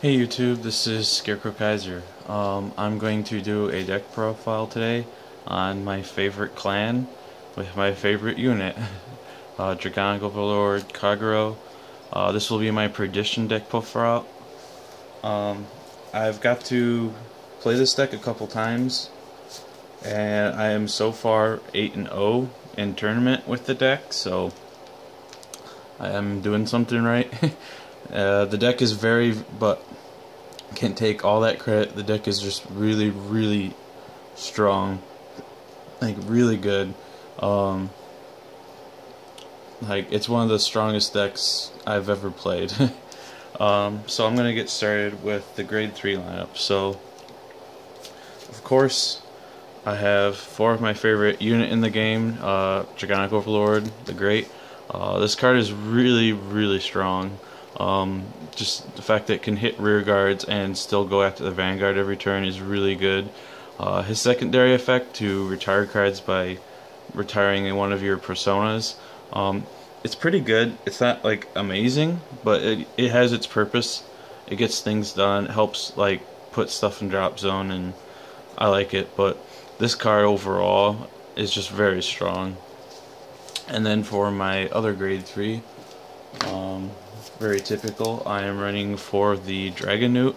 Hey YouTube, this is Scarecrow Kaiser. I'm going to do a deck profile today on my favorite clan with my favorite unit, Draconic Overlord Kagero. This will be my Perdition deck profile. I've got to play this deck a couple times, and I am so far 8-0 in tournament with the deck, so I am doing something right. The deck is but can't take all that credit. The deck is just really strong, like really good. Like it's one of the strongest decks I've ever played. So I'm gonna get started with the grade 3 lineup. So of course I have 4 of my favorite unit in the game, Draconic Overlord, the Great. This card is really strong. Just the fact that it can hit rear guards and still go after the vanguard every turn is really good. His secondary effect to retire cards by retiring one of your personas, it's pretty good. It's not like amazing, but it has its purpose. It gets things done. It helps like put stuff in drop zone, and I like it. But this card overall is just very strong. And then for my other grade 3, very typical, I am running for the Dragon Newt.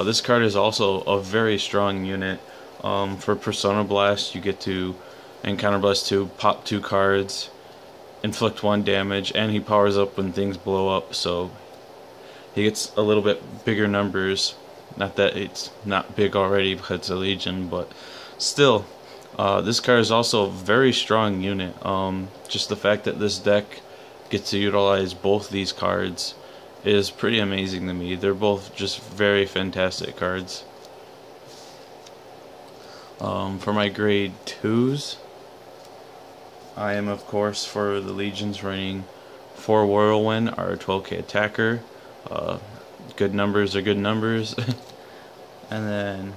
This card is also a very strong unit. For Persona Blast, you get to, and Counter Blast 2, pop 2 cards, inflict 1 damage, and he powers up when things blow up, so he gets a little bit bigger numbers. Not that it's not big already because it's a Legion, but still, this card is also a very strong unit. Just the fact that this deck gets to utilize both these cards is pretty amazing to me. They're both just very fantastic cards. For my grade 2s, I am of course for the Legions running 4 Whirlwind, our 12k attacker. Good numbers are good numbers. And then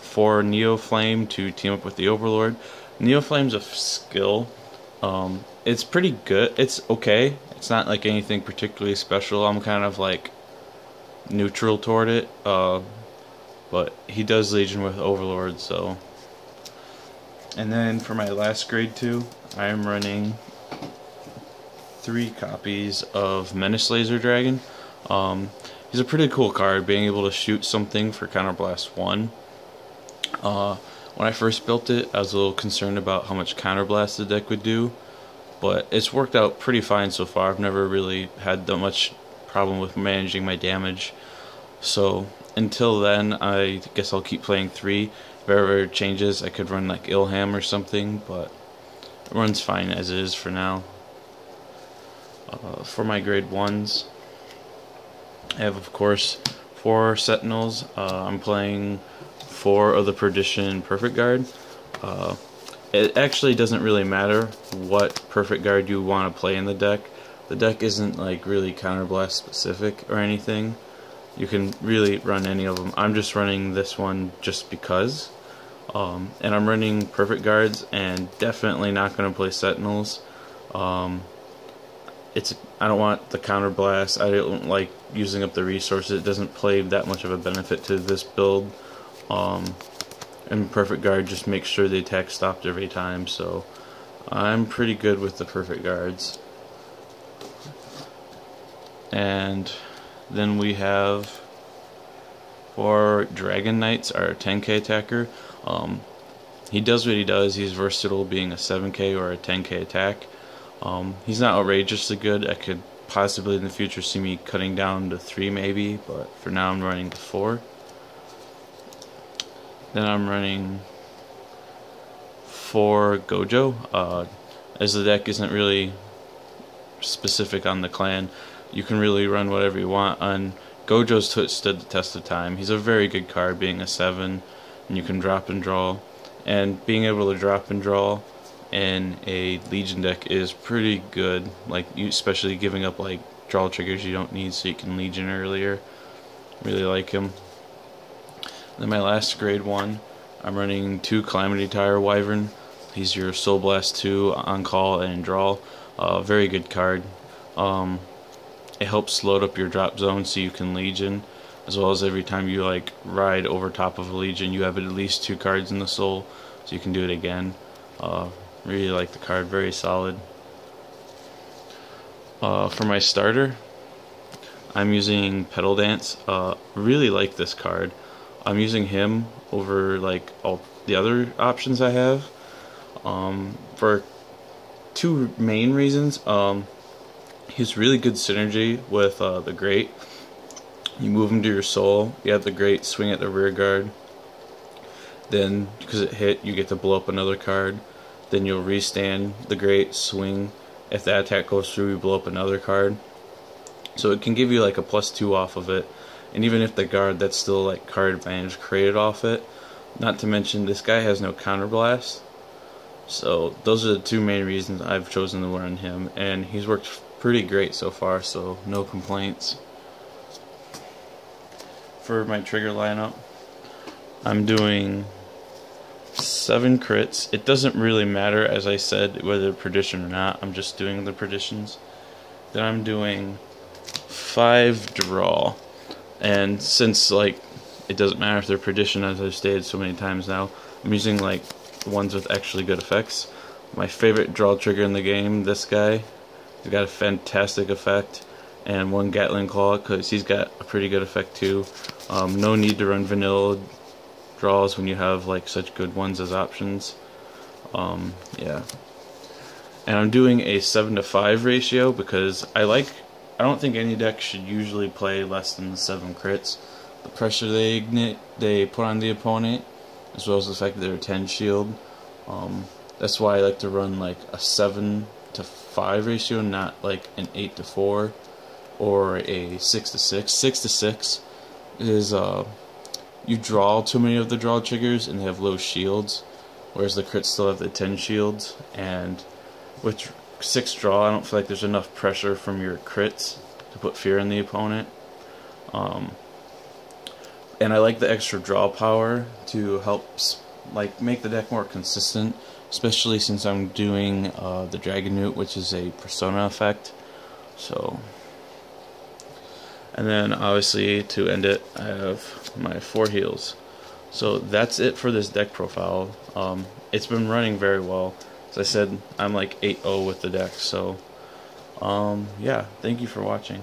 4 Neo Flame to team up with the Overlord. Neo Flame's a skill. It's pretty good. It's okay. It's not like anything particularly special. I'm kind of like neutral toward it. But he does Legion with Overlord, so. And then for my last grade 2, I am running 3 copies of Menace Laser Dragon. He's a pretty cool card, being able to shoot something for Counter Blast 1. When I first built it, I was a little concerned about how much Counter Blast the deck would do, but it's worked out pretty fine so far. I've never really had that much problem with managing my damage. So until then, I guess I'll keep playing 3. If ever changes, I could run like Ilham or something, but it runs fine as is for now. For my grade 1s, I have of course 4 Sentinels. I'm playing 4 of the Perdition Perfect Guard. It actually doesn't really matter what Perfect Guard you want to play in the deck. The deck isn't like really Counter Blast specific or anything. You can really run any of them. I'm just running this one just because. And I'm running Perfect Guards and definitely not going to play Sentinels. I don't want the Counter Blast. I don't like using up the resources. It doesn't play that much of a benefit to this build. And Perfect Guard just makes sure the attack stopped every time, so I'm pretty good with the Perfect Guards. And then we have for Dragon Knights, our 10k attacker. He does what he does. He's versatile, being a 7k or a 10k attack. He's not outrageously good. I could possibly in the future see me cutting down to 3 maybe, but for now I'm running to 4. Then I'm running 4 Gojo. As the deck isn't really specific on the clan, you can really run whatever you want. And Gojo's stood the test of time. He's a very good card, being a 7, and you can drop and draw. And being able to drop and draw in a Legion deck is pretty good. Like, especially giving up like draw triggers you don't need so you can Legion earlier. Really like him. Then my last grade 1, I'm running 2 Calamity Tire Wyvern. He's your Soul Blast 2 on call and draw. Very good card. It helps load up your drop zone so you can Legion. as well as every time you like ride over top of a Legion, you have at least 2 cards in the soul, so you can do it again. Really like the card, very solid. For my starter, I'm using Pedal Dance. Really like this card. I'm using him over like all the other options I have, for 2 main reasons. He's really good synergy with the Great. You move him to your soul, you have the Great swing at the rear guard, then because it hit you get to blow up another card, then you'll restand the Great, swing, if that attack goes through you blow up another card. So it can give you like a +2 off of it, and even if the guard, that's still like card advantage created off it. Not to mention this guy has no counterblast. So those are the 2 main reasons I've chosen to run him, and he's worked pretty great so far, so no complaints. For my trigger lineup, I'm doing 7 crits. It doesn't really matter, as I said, whether Perdition or not. I'm just doing the Perditions. Then I'm doing 5 draw, and since like it doesn't matter if they're Perdition, as I've stated so many times now, I'm using like ones with actually good effects. My favorite draw trigger in the game, this guy, he's got a fantastic effect, and 1 Gatling Claw because he's got a pretty good effect too. No need to run vanilla draws when you have like such good ones as options. Yeah, and I'm doing a 7-to-5 ratio because I don't think any deck should usually play less than 7 crits. The pressure they put on the opponent, as well as the fact that they're 10 shield. That's why I like to run like a 7-to-5 ratio, not like an 8-to-4 or a 6-to-6. 6-to-6 is you draw too many of the draw triggers and they have low shields, whereas the crits still have the 10 shields. And with 6 draw, I don't feel like there's enough pressure from your crits to put fear in the opponent. And I like the extra draw power to help like make the deck more consistent, especially since I'm doing the Dragon Newt, which is a persona effect. So, and then obviously to end it, I have my 4 heals. So that's it for this deck profile. It's been running very well. As I said, I'm like 8-0 with the deck. So yeah, thank you for watching.